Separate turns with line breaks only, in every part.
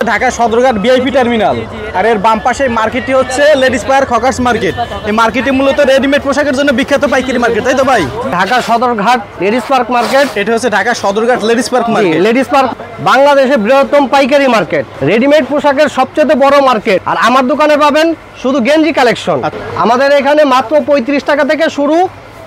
Dhaka Sadarghat VIP terminal আর এর বাম পাশে মার্কেটটি হচ্ছে লেডিস পায়ার খকার্স মার্কেট। এই মার্কেটে মূলত রেডিমেড পোশাকের জন্য বিখ্যাত পাইকারি মার্কেট, তাই তো ভাই?
Dhaka Sadarghat ladies park market.
এটা হচ্ছে Dhaka Sadarghat ladies park market.
Ladies park বাংলাদেশের বৃহত্তম পাইকারি মার্কেট, রেডিমেড পোশাকের সবচেয়ে বড় মার্কেট। আর আমার দোকানে পাবেন শুধু গেঞ্জি কালেকশন। আমাদের এখানে মাত্র 35 টাকা থেকে শুরু,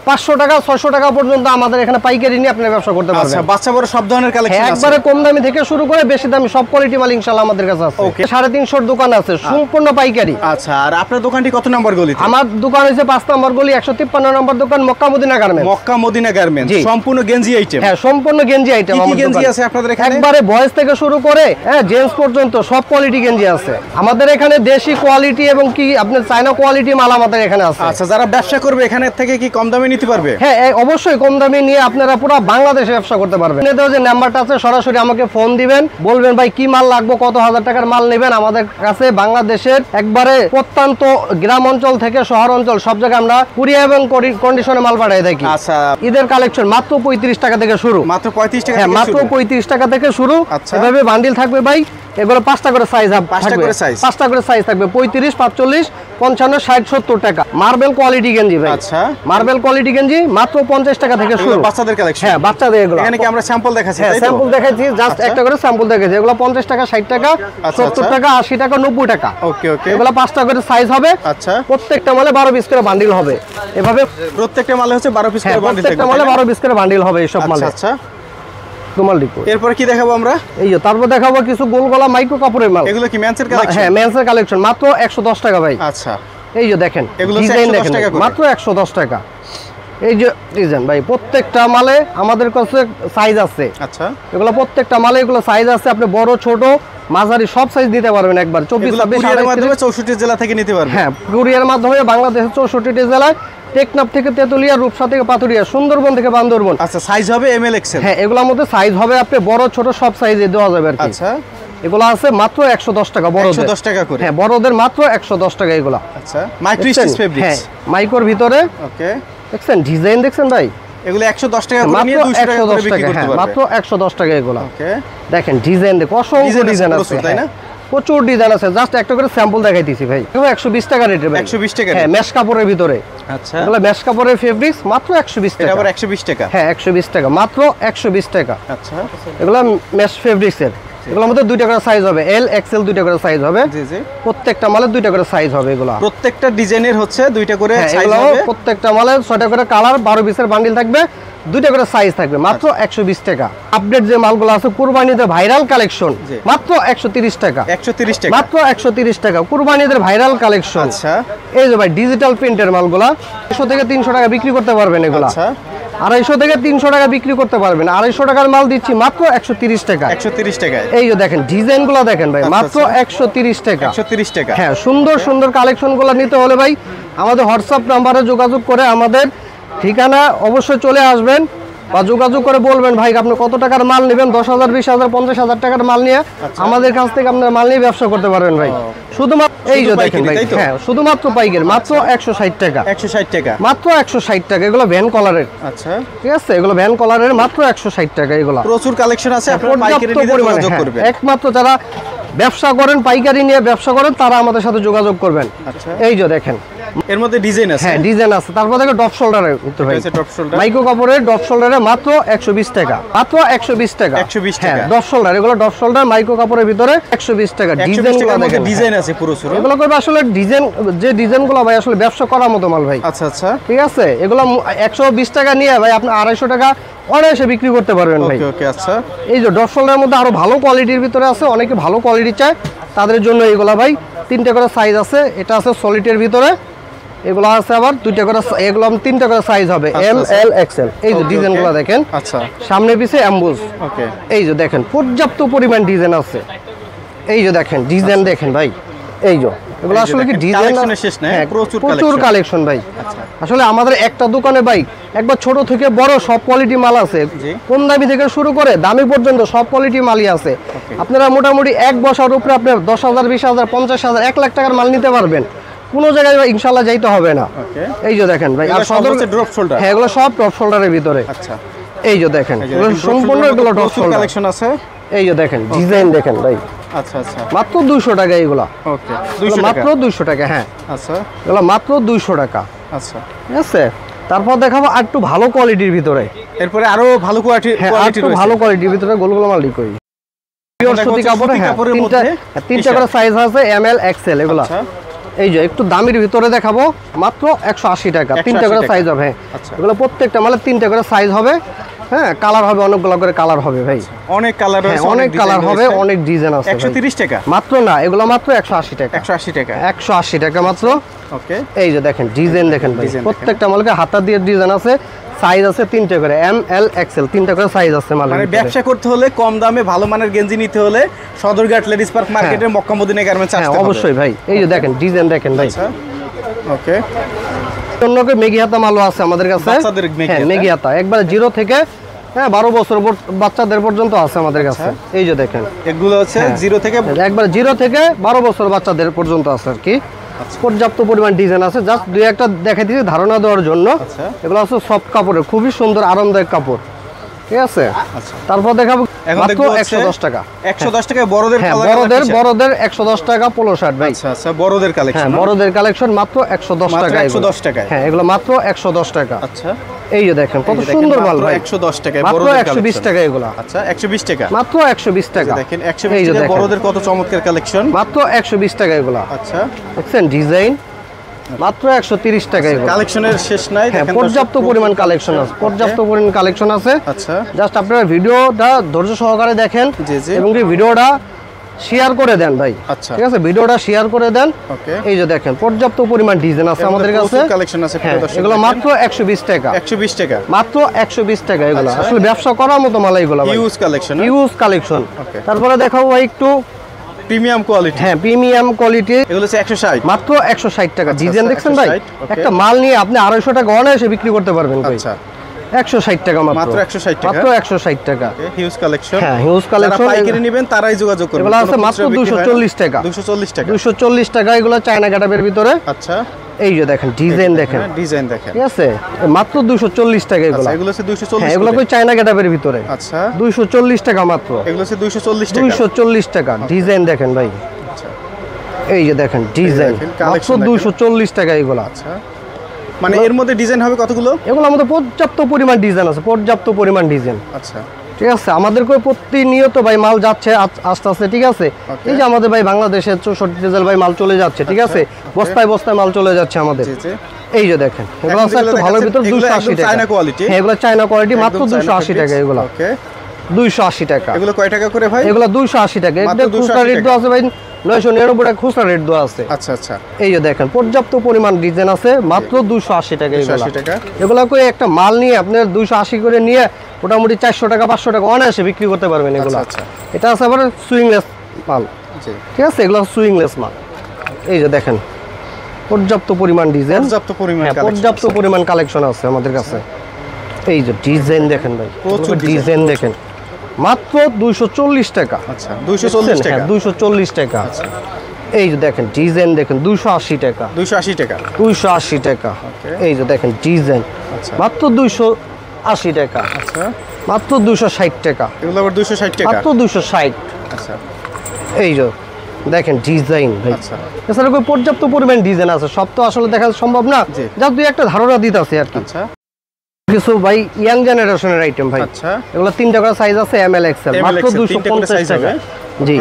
500 টাকা 600 টাকা পর্যন্ত আমাদের এখানে পাইকারি নিয়ে আপনি ব্যবসা করতে পারবেন।
আচ্ছা, বাচ্চা বড় সব ধরনের কালেকশন আছে।
একবারে কম দামি থেকে শুরু করে বেশি দামি সব কোয়ালিটি মাল ইনশাআল্লাহ আমাদের কাছে আছে। 350 দোকান আছে, সম্পূর্ণ পাইকারি।
আচ্ছা, আর আপনার দোকানটি কত নম্বর গলিতে?
আমার দোকান হচ্ছে 5 নম্বর গলি, 153 নম্বর দোকান, Mecca Medina garments.
Mecca Medina garments, সম্পূর্ণ গেঞ্জি আইটেম।
হ্যাঁ, সম্পূর্ণ গেঞ্জি আইটেম।
কি গেঞ্জি আছে আপনাদের এখানে?
একবারে বয়েজ থেকে শুরু করে জেন্টস পর্যন্ত সব কোয়ালিটি গেঞ্জি আছে আমাদের এখানে। দেশি কোয়ালিটি এবং কি আপনার চায়না কোয়ালিটি মাল আমাদের এখানে আছে।
আচ্ছা, যারা ব্যবসা করবে এখানে থেকে কি কম দামে নিতে পারবে?
হ্যাঁ, অবশ্যই কম দামে নিয়ে আপনারা পুরো বাংলাদেশে ব্যবসা করতে পারবেন। যে নাম্বারটা আছে সরাসরি আমাকে ফোন দিবেন, বলবেন ভাই কি মাল লাগবে, কত হাজার টাকার মাল নেবেন। আমাদের কাছে বাংলাদেশের একবারে প্রত্যন্ত গ্রাম অঞ্চল থেকে শহর অঞ্চল সব জায়গায় আমরা কুরিয়ার এবং কন্ডিশনে মাল পাঠাই থাকি।
আচ্ছা,
ঈদের কালেকশন মাত্র 35 টাকা থেকে শুরু।
মাত্র 35 টাকা?
হ্যাঁ, মাত্র 35 টাকা থেকে শুরু।
আচ্ছা,
এভাবে বান্ডিল থাকবে ভাই। এগুলো 5টা করে সাইজ হবে,
5টা করে সাইজ,
5টা করে সাইজ থাকবে। 35, 45, 55, 60, 70 টাকা। মার্বেল কোয়ালিটি গেঞ্জি ভাই।
আচ্ছা,
মার্বেল কোয়ালিটি গেঞ্জি মাত্র 50 টাকা থেকে শুরু।
বাচ্চাদের কালেকশন?
হ্যাঁ, বাচ্চাদের। এগুলো
এখানে কি আমরা স্যাম্পল দেখাচ্ছি?
হ্যাঁ, স্যাম্পল দেখাচ্ছি, জাস্ট একটা করে স্যাম্পল দেখাচ্ছি। এগুলো 50 টাকা, 60 টাকা, 70 টাকা, 80 টাকা, 90 টাকা।
ওকে ওকে।
এগুলো 5টা করে সাইজ হবে।
আচ্ছা,
প্রত্যেকটা মালে 12 পিস করে বান্ডিল হবে। এভাবে
প্রত্যেকটা মালে হচ্ছে 12 পিস করে বান্ডিল থাকবে।
প্রত্যেকটা মালে 12 পিস করে বান্ডিল হবে এই সব মালে।
আচ্ছা, এরপর কি দেখাবো আমরা?
এই যে তারপর দেখাবো কিছু গোল গলা মাইক্রো কাপড়ের মাল।
এগুলো কি মেন্সের কালেকশন?
হ্যাঁ, মেন্সের কালেকশন মাত্র 110 টাকা ভাই।
আচ্ছা,
এই যে দেখেন
ডিজাইন দেখেন,
মাত্র 110 টাকা। এই যে ডিজাইন ভাই, প্রত্যেকটা মালে আমাদের কাছে সাইজ আছে।
আচ্ছা,
এগুলো প্রত্যেকটা মালে এগুলো সাইজ আছে। আপনি বড় ছোট মাঝারি সব সাইজ নিতে পারবেন একবার। 24, 26
মাধ্যমে 64 জেলা থেকে নিতে পারবেন।
হ্যাঁ, কুরিয়ার মাধ্যমে বাংলাদেশের 64টি জেলায়, টেকনাফ থেকে তেতুলিয়া, রূপসা থেকে পাতুরিয়া, সুন্দরবন থেকে বান্দরবন।
আচ্ছা, সাইজ হবে এমএল এক্সেল?
হ্যাঁ, এগুলোর মধ্যে সাইজ হবে আপনি বড় ছোট সব সাইজে দেওয়া যাবে আর কি।
আচ্ছা,
এগুলো আছে মাত্র 110 টাকা বড়দের।
110 টাকা করে?
হ্যাঁ, বড়দের মাত্র 110 টাকা এগুলো।
আচ্ছা, মাইক্রো স্টিচ ফেব্রিক্স?
হ্যাঁ, মাইক্রোর ভিতরে।
ওকে,
দেখছেন ডিজাইন, দেখছেন ভাই?
এগুলো 110 টাকা করে নিয়ে 200 টাকা করে বিক্রি করতে পারবে।
মাত্র 110 টাকা এগুলো।
ওকে,
দেখেন ডিজাইন, দেখো অসংখ্য ডিজাইন আছে, তাই না? প্রচুর ডিজাইন আছে। জাস্ট একটা করে স্যাম্পল দেখাই দিছি ভাই। এগুলো 120 টাকা রেট ভাই।
120 টাকা?
হ্যাঁ, মেশ কাপড়ের ভিতরে।
আচ্ছা,
এগুলো মেশ কাপড়ের ফেব্রিক্স, মাত্র 120 টাকা।
এটা আবার 120 টাকা?
হ্যাঁ, 120 টাকা, মাত্র 120 টাকা।
আচ্ছা,
এগুলো মেশ ফেব্রিক্সের। এগুলোর মধ্যে 2টা করে সাইজ হবে, এল এক্সেল 2টা করে সাইজ হবে।
জি জি,
প্রত্যেকটা মালে 2টা করে সাইজ হবে। এগুলো
প্রত্যেকটা ডিজাইনের হচ্ছে 2টা করে সাইজ
হবে।
হবে।
প্রত্যেকটা মালে 6টা করে কালার, 12 পিসের বান্ডিল থাকবে, 2টা করে সাইজ থাকবে, মাত্র 120 টাকা। আপডেট যে মালগুলো আছে কুরবানিতে ভাইরাল কালেকশন, মাত্র 130 টাকা।
130 টাকা?
মাত্র 130 টাকা কুরবানিতে ভাইরাল কালেকশন।
আচ্ছা,
এই যে ভাই ডিজিটাল প্রিন্টের মালগুলা 100 থেকে 300 টাকা বিক্রি করতে পারবেন। এগুলা
আচ্ছা,
250 থেকে 300 টাকা বিক্রি করতে পারবেন। 250 টাকার মাল দিচ্ছি মাত্র 130 টাকা।
130 টাকায়?
এই যে দেখেন ডিজাইনগুলো দেখেন ভাই, মাত্র 130 টাকা।
130 টাকা?
হ্যাঁ, সুন্দর সুন্দর কালেকশনগুলো নিতে হলে ভাই আমাদের হোয়াটসঅ্যাপ নাম্বারে যোগাযোগ করে আমাদের ঠিকানা অবশ্যই চলে আসবেন, বা যোগাযোগ করে বলবেন ভাই আপনি কত টাকার মাল নেবেন। 10,000, 20,000, 50,000 টাকার মাল নিয়ে আমাদের কাছ থেকে আপনার মাল নিয়ে ব্যবসা করতে পারবেন ভাই। শুধুমাত্র এই যে দেখেন ভাই, হ্যাঁ শুধুমাত্র পাইকারি, মাত্র 160 টাকা।
160 টাকা?
মাত্র 160 টাকা। এগুলো ভ্যান কলারের।
আচ্ছা,
ঠিক আছে, এগুলো ভ্যান কলারের, মাত্র 160 টাকা। এগুলো
প্রচুর কালেকশন আছে, আপনারা পাইকারি নিয়ে যোগাযোগ করবেন।
একমাত্র যারা ব্যবসা করেন, পাইকারি নিয়ে ব্যবসা করেন, তারা আমাদের সাথে যোগাযোগ করবেন।
আচ্ছা,
এই যে দেখেন
এর মধ্যে ডিজাইন আছে?
হ্যাঁ, ডিজাইন আছে। তারপর দেখো ডপ শোল্ডারের ভিতরে ভাই, মাইক্রো কাপড়ের ডপ শোল্ডারে মাত্র 120 টাকা। মাত্র 120 টাকা।
120
হ্যাঁ,
টাকা?
ডপ শোল্ডার, এগুলো ডপ শোল্ডার মাইক্রো কাপড়ের ভিতরে 120 টাকা। ডিজাইনগুলো দেখেন,
ডিজাইন আছে প্রচুর।
এগুলো করবে আসলে ডিজাইন, যে ডিজাইনগুলো ভাই আসলে ব্যবসা করার মতো মাল ভাই।
আচ্ছা আচ্ছা,
ঠিক আছে। এগুলো 120 টাকা নিয়ে ভাই আপনি 250 টাকা অনায়াসে বিক্রি করতে পারবেন ভাই।
ওকে ওকে, আচ্ছা।
এই যে ডপ শোল্ডারের মধ্যে আরো ভালো কোয়ালিটির ভিতরে আছে, অনেকে ভালো কোয়ালিটি চায়, তাদের জন্য এগুলা ভাই 3টা করে সাইজ আছে। এটা আছে সলিডের ভিতরে, এগুলো আছে আবার 2টা করে, এগুলো 3টা করে সাইজ হবে, এম এল এক্সএল। এই যে ডিজাইনগুলো দেখেন,
আচ্ছা,
সামনে পিছে এমবুজ।
ওকে,
এই যে দেখেন পর্যাপ্ত পরিমাণ ডিজাইন আছে। এই যে দেখেন ডিজাইন দেখেন ভাই, এই যে এগুলো আসলে কি ডিজাইন
শেষ না,
প্রচুর কালেকশন ভাই। আসলে আমাদের একটা দোকানে ভাই একবার ছোট থেকে বড় সব কোয়ালিটি মাল আছে, কম দামি থেকে শুরু করে দামি পর্যন্ত সব কোয়ালিটি মালই আছে। আপনারা মোটামুটি এক বছর উপরে আপনার 10,000, 20,000, 50,000, 1 লাখ টাকার মাল নিতে পারবেন। কোনো জায়গায় ইনশাআল্লাহ যাইতে হবে না। এই যে দেখেন ভাই, আর সদর ড্রপ শোল্ডার। হ্যাঁ, এগুলো সব ড্রপ শোল্ডারের ভিতরে।
আচ্ছা,
এই যে দেখেন সম্পূর্ণ এগুলো ড্রপ শোল্ডার
কালেকশন আছে।
এই যে দেখেন ডিজাইন দেখেন ভাই,
আচ্ছা আচ্ছা,
মাত্র 200 টাকা এগুলা।
ওকে 200 টাকা,
মাত্র 200 টাকা। হ্যাঁ
আচ্ছা
এগুলো মাত্র 200 টাকা।
আচ্ছা,
ঠিক আছে, তারপর দেখাবো আর একটু ভালো কোয়ালিটির ভিতরে।
এরপরে আরো ভালো
হ্যাঁ আর একটু ভালো কোয়ালিটির ভিতরে গোলগুলো মাল্টি করি পিওর সুতি কাপড়ে। হ্যাঁ তিনটা করে সাইজ আছে, এম এল এক্সেল এগুলা। এই যে একটু দামের ভিতরে দেখাবো, মাত্র 180 টাকা, তিনটা করে সাইজ হবে। এগুলো প্রত্যেকটা মানে তিনটা করে সাইজ হবে। হ্যাঁ কালার হবে, অনেকগুলো করে কালার হবে ভাই,
অনেক কালার রয়েছে,
অনেক কালার হবে, অনেক ডিজাইন আছে।
130 টাকা
মাত্র না, এগুলো মাত্র 180 টাকা।
180 টাকা,
180 টাকা মাত্র।
ওকে
এই যে দেখেন ডিজাইন দেখেন ভাই, প্রত্যেকটা মালকে হাতা দিয়ে ডিজাইন আছে, সাইজ আছে তিনটা করে, এম এল এক্সেল তিনটা করে সাইজ আছে।
মানে ব্যবসা করতে হলে কম দামে ভালো মানের গেঞ্জি নিতে হলে সদরঘাট লেডিস পার্ক মার্কেটের মক্কা মদিনা গার্মেন্টস আসতে হবে।
অবশ্যই ভাই, এই যে দেখেন ডিজাইন দেখেন ভাই।
ওকে
অন্যকে মেগি হাতা মালও আছে আমাদের কাছে। হ্যাঁ মেগি হাতা একবার 0 থেকে 12 বছর বাচ্চাদের পর্যন্ত আছে আমাদের কাছে। এই যে দেখেন
এগুলো হচ্ছে 0 থেকে
একবার 0 থেকে 12 বছর বাচ্চাদের পর্যন্ত আছে আর কি। পর্যাপ্ত পরিমাণ ডিজাইন আছে, জাস্ট দুই একটা দেখাই দিয়েছি ধারণা দেওয়ার জন্য। এগুলো আছে সফট কাপড়ের, খুবই সুন্দর আরামদায়ক কাপড়। ঠিক আছে, তারপর দেখাবো মাত্র 110 টাকা।
110 টাকায় বড়দের
বড়দের 110 টাকা পোলো শার্ট ভাই।
আচ্ছা আচ্ছা, বড়দের কালেকশন।
হ্যাঁ বড়দের কালেকশন মাত্র 110 টাকা।
110 টাকা।
হ্যাঁ এগুলো মাত্র 110 টাকা।
আচ্ছা
এই যে দেখেন কত সুন্দর মাল ভাই,
110 টাকা
মাত্র 120 টাকা এগুলো।
আচ্ছা 120 টাকা,
মাত্র 120 টাকা।
দেখেন 120 টাকা বড়দের কত চমৎকার কালেকশন,
মাত্র 120 টাকা এগুলো।
আচ্ছা
দেখছেন ডিজাইন, মাত্র 130 টাকা এগুলো।
কালেকশনের শেষ নাই, দেখেন
পর্যাপ্ত পরিমাণ কালেকশন আছে, পর্যাপ্ত পরিমাণ কালেকশন আছে।
আচ্ছা
জাস্ট আপনারা ভিডিওটা ধৈর্য সহকারে দেখেন এবং কি ভিডিওটা শেয়ার করে দেন ভাই।
আচ্ছা
ঠিক আছে, ভিডিওটা শেয়ার করে দেন।
ওকে
এই যে দেখেন পর্যাপ্ত পরিমাণ ডিজাইন আছে আমাদের কাছে,
কালেকশন আছে।
এগুলো মাত্র 120 টাকা।
120 টাকা,
মাত্র 120 টাকা এগুলো। আসলে ব্যবসা করার মতো মাল এগুলো ভাই,
ইউজ কালেকশন,
ইউজ কালেকশন। তারপরে দেখাবো ভাই একটু
প্রিমিয়াম কোয়ালিটি।
হ্যাঁ প্রিমিয়াম কোয়ালিটি,
এগুলো হচ্ছে 160,
মাত্র 160 টাকা। ডিজাইন দেখছেন ভাই, একটা মাল নিয়ে আপনি 250 টাকা অনায়াসে বিক্রি করতে পারবেন ভাই।
আচ্ছা
160 টাকা
মাত্র 160 টাকা,
মাত্র 160 টাকা।
Huge collection.
হ্যাঁ হিউজ কালেকশন,
পাইকারি নেবেন তারাই যোগাযোগ করবেন।
এগুলো আছে মাত্র 240 টাকা।
240 টাকা,
240 টাকা এগুলো চায়না কাটাবের ভিতরে।
আচ্ছা
এই যে দেখেন ডিজাইন দেখেন,
ডিজাইন দেখেন।
ঠিক আছে, মাত্র 240 টাকা এগুলো।
আচ্ছা এগুলো হচ্ছে 240।
হ্যাঁ এগুলো কই চায়না কাটাবের ভিতরে।
আচ্ছা
240 টাকা মাত্র।
এগুলো হচ্ছে 240 টাকা।
240 টাকা। ডিজাইন দেখেন ভাই, এই যে দেখেন ডিজাইন মাত্র 240 টাকা এগুলো।
আচ্ছা মানে এর মধ্যে ডিজাইন হবে কতগুলো?
এগুলো আমাদের পর্যাপ্ত পরিমাণ ডিজাইন আছে, পর্যাপ্ত পরিমাণ ডিজাইন।
আচ্ছা
ঠিক আছে, আমাদের কই প্রতিনিয়ত ভাই মাল যাচ্ছে আস্তে আস্তে। ঠিক আছে, এই যে আমাদের ভাই বাংলাদেশের 64 ডিজেল ভাই মাল চলে যাচ্ছে। ঠিক আছে, বস্তায় বস্তায় মাল চলে যাচ্ছে আমাদের। এই যে দেখেন এগুলো আছে একটু ভালো ভিতর 280 টাকা।
China quality.
হ্যাঁ এগুলো চায়না কোয়ালিটি, মাত্র 280 টাকা এগুলো।
ওকে
280 টাকা।
এগুলো কয় টাকা করে ভাই?
এগুলো 280 টাকা। একদম খুচরা রেট দেওয়া আছে ভাই 999 টাকা খুচরা রেট দেওয়া আছে।
আচ্ছা আচ্ছা,
এই যে দেখেন পর্যাপ্ত পরিমাণ ডিজাইন আছে, মাত্র 280 টাকা এগুলো।
280 টাকা।
এগুলো করে একটা মাল নিয়ে আপনার 280 করে নিয়ে মোটামুটি 400 টাকা 500 টাকা অনায়াসে বিক্রি করতে পারবেন এগুলো।
আচ্ছা
এটা আছে আবার সুইংলেস মাল।
জি
ঠিক আছে, এগুলো সুইংলেস মাল। এই যে দেখেন পর্যাপ্ত পরিমাণ ডিজাইন,
পর্যাপ্ত পরিমাণ কালেকশন,
পর্যাপ্ত পরিমাণ কালেকশন আছে আমাদের কাছে। এই যে ডিজাইন দেখেন ভাই,
প্রচুর
ডিজাইন দেখেন, মাত্র 240 টাকা।
আচ্ছা 240 টাকা।
240 টাকা। এই যে দেখেন ডিজাইন দেখেন 280 টাকা।
280 টাকা,
280 টাকা। এই যে দেখেন ডিজাইন মাত্র 280 টাকা।
আচ্ছা
মাত্র 260 টাকা।
এগুলো আবার 260 টাকা,
মাত্র 260।
আচ্ছা
এই যে দেখেন ডিজাইন ভাই।
আচ্ছা
এছাড়া કોઈ পর্যাপ্ত পরিমাণ ডিজাইন আছে, সব তো আসলে দেখা সম্ভব না, যা দুই একটা ধারণা দিতে আছে আর কি।
আচ্ছা
কিছু ভাই ইয়াং জেনারেশনের আইটেম ভাই।
আচ্ছা
এগুলো তিনটা করে সাইজ আছে, এম এল এক্সেল, মাত্র 250 টাকা। জি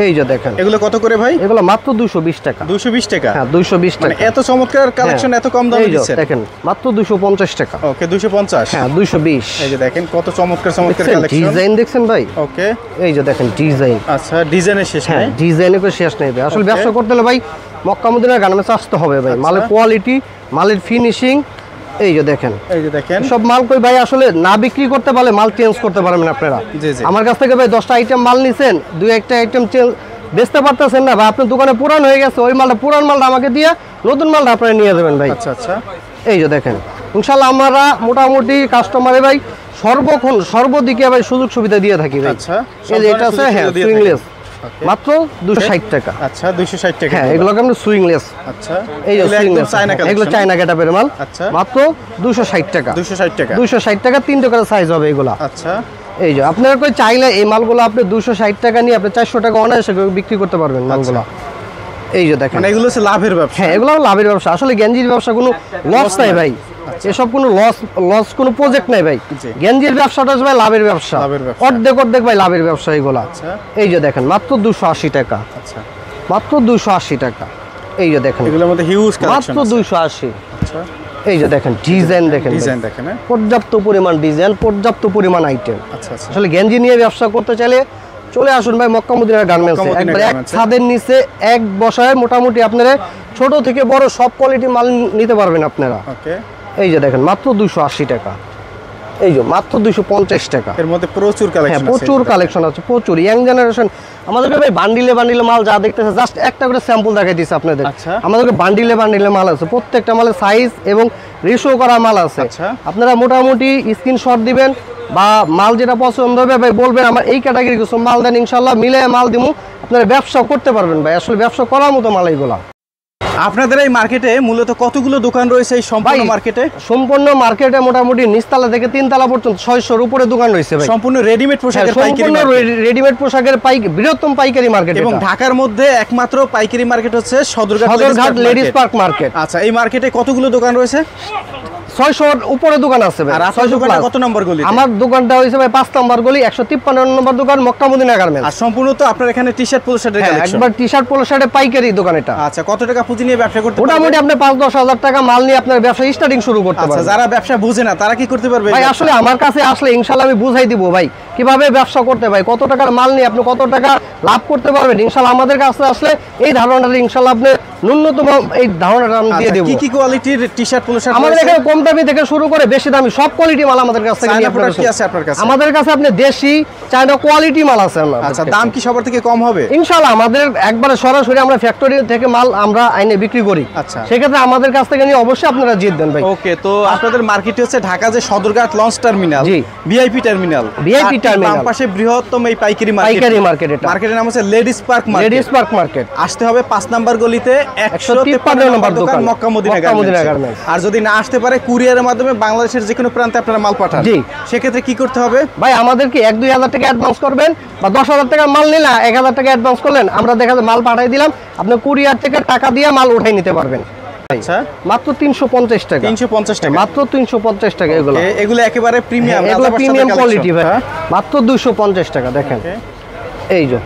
এই যে দেখেন
এগুলো কত করে ভাই?
এগুলো মাত্র 220 টাকা।
220 টাকা?
হ্যাঁ 220 টাকা।
মানে এত চমৎকার কালেকশন এত কম দামে দিচ্ছেন?
দেখেন মাত্র 250 টাকা।
ওকে 250।
হ্যাঁ 220।
এই যে দেখেন কত চমৎকার চমৎকার কালেকশন।
ডিজাইন দেখছেন ভাই?
ওকে
এই যে দেখেন ডিজাইন।
আচ্ছা ডিজাইনের শেষ নাই?
ডিজাইনের কোনো শেষ নেই ভাই। আসলে ব্যবসা করতে হলে ভাই মক্কা মদিনার গার্মেন্টস আসতে হবে ভাই। মালের কোয়ালিটি, মালের ফিনিশিং। এই যে দেখেন,
এই যে দেখেন
সব মাল কই ভাই আসলে না বিক্রি করতে পারলে মাল চেঞ্জ করতে পারবেন আপনারা। আমার কাছ থেকে ভাই 10টা আইটেম মাল নিছেন, দুই একটা আইটেম চেঞ্জ বেচতে পারতেছেন না ভাই, আপনার দোকানে পুরান হয়ে গেছে, ওই মালটা পুরান মালটা আমাকে দিয়ে নতুন মালটা আপনারা নিয়ে যাবেন ভাই।
আচ্ছা আচ্ছা
এই যে দেখেন ইনশাআল্লাহ আমরা মোটামুটি কাস্টমারে ভাই সর্বক্ষণ সর্বদিকে ভাই সুযোগ সুবিধা দিয়ে থাকি ভাই।
আচ্ছা
এই যে এটা আছে হ্যাঁ সুইংলেস, মাত্র 260 টাকা।
আচ্ছা 260 টাকা।
হ্যাঁ এগুলোকে আমরা সুইংলেস।
আচ্ছা
এই যে সুইংলেস এগুলো চায়না কাটাবের মাল।
আচ্ছা
মাত্র 260 টাকা।
260 টাকা।
260 টাকা, তিনটা করে সাইজ হবে এগুলা।
আচ্ছা
এই যে আপনারা কই চাইলে এই মালগুলো আপনি 260 টাকা নিয়ে আপনি 400 টাকা অনায়াসে বিক্রি করতে পারবেন মালগুলো। এই যে দেখেন,
মানে এগুলো হচ্ছে লাভের ব্যবসা।
হ্যাঁ, এগুলো লাভের ব্যবসা। আসলে গেঞ্জির ব্যবসা কোনো লস নাই ভাই, এসব কোনো লস কোনো প্রজেক্ট নাই ভাই। গেঞ্জির ব্যবসাটা ভাই লাভের ব্যবসা, অর্ধেক ভাই লাভের ব্যবসা এগুলা। এই যে দেখেন মাত্র 280 টাকা,
আচ্ছা
মাত্র 280 টাকা। এই যে দেখেন
এগুলোর মধ্যে হিউজ কালেকশন,
মাত্র 280।
আচ্ছা
এই যে দেখেন ডিজাইন দেখেন, পর্যাপ্ত পরিমাণ ডিজাইন, পর্যাপ্ত পরিমাণ আইটেম।
আচ্ছা আচ্ছা,
আসলে গেঞ্জি নিয়ে ব্যবসা করতে চাইলে চলে আসুন ভাই মক্কা মদিনা গার্মেন্টসে। একবার এক ছাদের নিচে এক বসায় মোটামুটি আপনারা ছোট থেকে বড় সব কোয়ালিটি মাল নিতে পারবেন আপনারা।
ওকে,
এই যে দেখেন মাত্র 280 টাকা, এই যে মাত্র 250 টাকা।
এর মধ্যে প্রচুর কালেকশন আছে,
প্রচুর কালেকশন আছে, প্রচুর। ইয়াং জেনারেশন আমাদেরকে ভাই বান্ডিলে মাল যা দেখতেছে, জাস্ট একটা করে স্যাম্পল দেখাই দিচ্ছি আপনাদের। আমাদেরকে বান্ডিলে মাল আছে, প্রত্যেকটা মালের সাইজ এবং রেশিও করা মাল আছে। আপনারা মোটামুটি স্ক্রিনশট দিবেন বা মাল যেটা পছন্দ হবে ভাই বলবেন আমার এই ক্যাটাগরি কিছু মাল দেন, ইনশাল্লাহ মিলে মাল দিব, আপনারা ব্যবসা করতে পারবেন ভাই। আসলে ব্যবসা করার মতো মাল এইগুলা।
আপনাদের এই মার্কেটে মূলত কতগুলো দোকান রয়েছে? এই সম্পূর্ণ মার্কেটে,
সম্পূর্ণ মার্কেটে মোটামুটি নিচতলা থেকে 3 তলা পর্যন্ত 600-র উপরে দোকান রয়েছে ভাই।
সম্পূর্ণ রেডিমেড পোশাকের পাইকারি মার্কেট,
রেডিমেড পোশাকের বৃহত্তম পাইকারি মার্কেট।
এবং ঢাকার মধ্যে একমাত্র পাইকারি মার্কেট হচ্ছে
সদরঘাট লেডিস পার্ক মার্কেট।
আচ্ছা, এই মার্কেটে কতগুলো দোকান রয়েছে?
600-র উপরে দোকান আছে ভাই।
আর আপনার দোকানটা কত নম্বর গলি?
আমার দোকানটা হইছে ভাই 5 নম্বর গলি, 153 নম্বর দোকান, মক্কা মদিনা গার্মেন্টস।
আর সম্পূর্ণ তো আপনার এখানে টি-শার্ট পোলো শার্টের কালেকশন?
একবার টি-শার্ট পোলো শার্টের পাইকারি দোকান এটা।
আচ্ছা, কত টাকা পুঁজি নিয়ে ব্যবসা করতে পারবেন?
মোটামুটি আপনি 5-10 হাজার টাকা মাল নিয়ে আপনার ব্যবসা স্টার্টিং শুরু করতে পারবেন।
আচ্ছা, যারা ব্যবসা বুঝে না তারা কি করতে পারবে
ভাই? আসলে আমার কাছে আসলে ইনশাআল্লাহ আমি বুঝাই দিব ভাই কিভাবে ব্যবসা করতে, ভাই কত টাকার মাল নিয়ে আপনি কত টাকা লাভ করতে পারবেন। ইনশাআল্লাহ আমাদের কাছে আসলে এই ধারণাটা ইনশাআল্লাহ আপনি ন্যূনতম এই ধারণাটা আমি দিয়ে দেব।
কি কি কোয়ালিটির টি-শার্ট পোলো শার্ট
আমাদের এখানে কম দামি থেকে শুরু করে বেশি দামি সব কোয়ালিটি মাল আমাদের কাছে নিয়ে আপনারা
কি আছে আপনার কাছে?
আমাদের কাছে আপনি দেশি চায়না কোয়ালিটি মাল আছে।
আচ্ছা, দাম কি সবার থেকে কম হবে?
ইনশাআল্লাহ আমাদের একবারে সরাসরি আমরা ফ্যাক্টরি থেকে মাল আমরা আইনে বিক্রি করি।
আচ্ছা,
সেক্ষেত্রে আমাদের কাছ থেকে নিয়ে অবশ্যই আপনারা জিতবেন ভাই।
ওকে, তো আপনাদের মার্কেটে হচ্ছে ঢাকা যে সদরঘাট লঞ্চ টার্মিনাল,
জি
ভিআইপি টার্মিনাল,
বাম
পাশে বৃহত্তম এই পাইকারি মার্কেট। এটা মার্কেটের নাম হচ্ছে লেডিস পার্ক মার্কেট। আসতে হবে 5 নাম্বার গলিতে 153 নম্বর দোকান, মক্কা মদিনা গার্মেন্টস। আর যদি না আসতে পারে কুরিয়ারের মাধ্যমে বাংলাদেশের যে কোনো প্রান্তে আপনারা মাল পাঠান, জি সেক্ষেত্রে কি করতে হবে
ভাই? আমাদেরকে 1-2 হাজার টাকা অ্যাডভান্স করবেন বা 10,000 টাকা মাল নিলে 1,000 টাকা অ্যাডভান্স করলেন, আমরা দেখা যায় মাল পাঠিয়ে দিলাম, আপনি কুরিয়ার থেকে টাকা দিয়ে মাল উঠাই নিতে পারবেন।
আচ্ছা,
মাত্র 350 টাকা,
350 টাকা,
মাত্র 350 টাকা।
এগুলো একেবারে প্রিমিয়াম,
এগুলো প্রিমিয়াম কোয়ালিটি ভাই, মাত্র 250 টাকা। দেখেন এই যে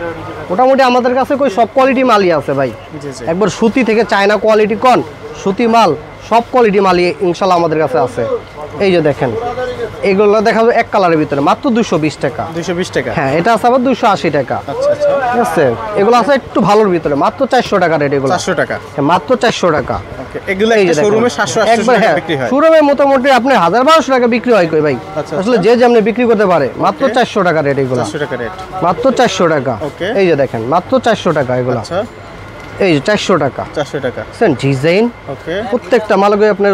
মোটামুটি আমাদের কাছে কই সব কোয়ালিটি মালই আছে ভাই। একবার সুতি থেকে চায়না কোয়ালিটি কোন সুতি মাল সব কোয়ালিটি মালই ইনশাআল্লাহ আমাদের কাছে আছে। এই যে দেখেন এগুলো দেখাবো এক কালারের ভিতরে, মাত্র 220 টাকা।
220 টাকা,
হ্যাঁ এটা আছে আবার 280 টাকা।
আচ্ছা আচ্ছা,
ঠিক আছে, এগুলো আছে একটু ভালোর ভিতরে, মাত্র 400 টাকা রেট। এগুলো
400 টাকা,
হ্যাঁ মাত্র 400 টাকা।
ওকে, এগুলো একটা শোরুমে 700-800 টাকা বিক্রি হয়।
শোরুমে মোটামুটি আপনি 1000-1200 টাকা বিক্রি হয় কই ভাই। আসলে যে যেমনি বিক্রি করতে পারে, মাত্র 400 টাকা রেট এগুলো।
400 টাকা রেট,
মাত্র 400 টাকা। এই যে দেখেন মাত্র 400 টাকা এগুলো।
আচ্ছা,
এই যে 400 টাকা,
400 টাকা
ডিজাইন।
ওকে,
প্রত্যেকটা মালকে আপনার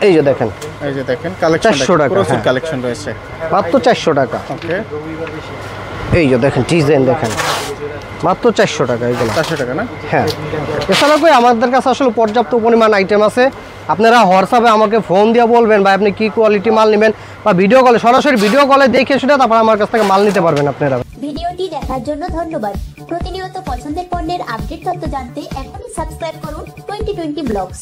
এই যে দেখেন,
এই যে দেখেন কালেকশন
400 টাকা,
প্রচুর কালেকশন রয়েছে,
মাত্র 400 টাকা।
ওকে,
এই যে দেখেন ডিজাইন দেখেন, মাত্র 400 টাকা এগুলো।
400 টাকা না?
হ্যাঁ, এছাড়াও কই আমাদের কাছে আসলে পর্যাপ্ত পরিমাণ আইটেম আছে। আপনারা হোয়াটসঅ্যাপে আমাকে ফোন দিয়ে বলবেন ভাই আপনি কি কোয়ালিটি মাল নেবেন, বা ভিডিও কলে সরাসরি ভিডিও কলে দেখে শুনে তারপর আমার কাছ থেকে মাল নিতে পারবেন আপনারা।
ভিডিওটি দেখার জন্য ধন্যবাদ। প্রতিনিয়ত পছন্দের পণ্যের আপডেট তথ্য জানতে এখনই সাবস্ক্রাইব করুন 2020 ব্লগস।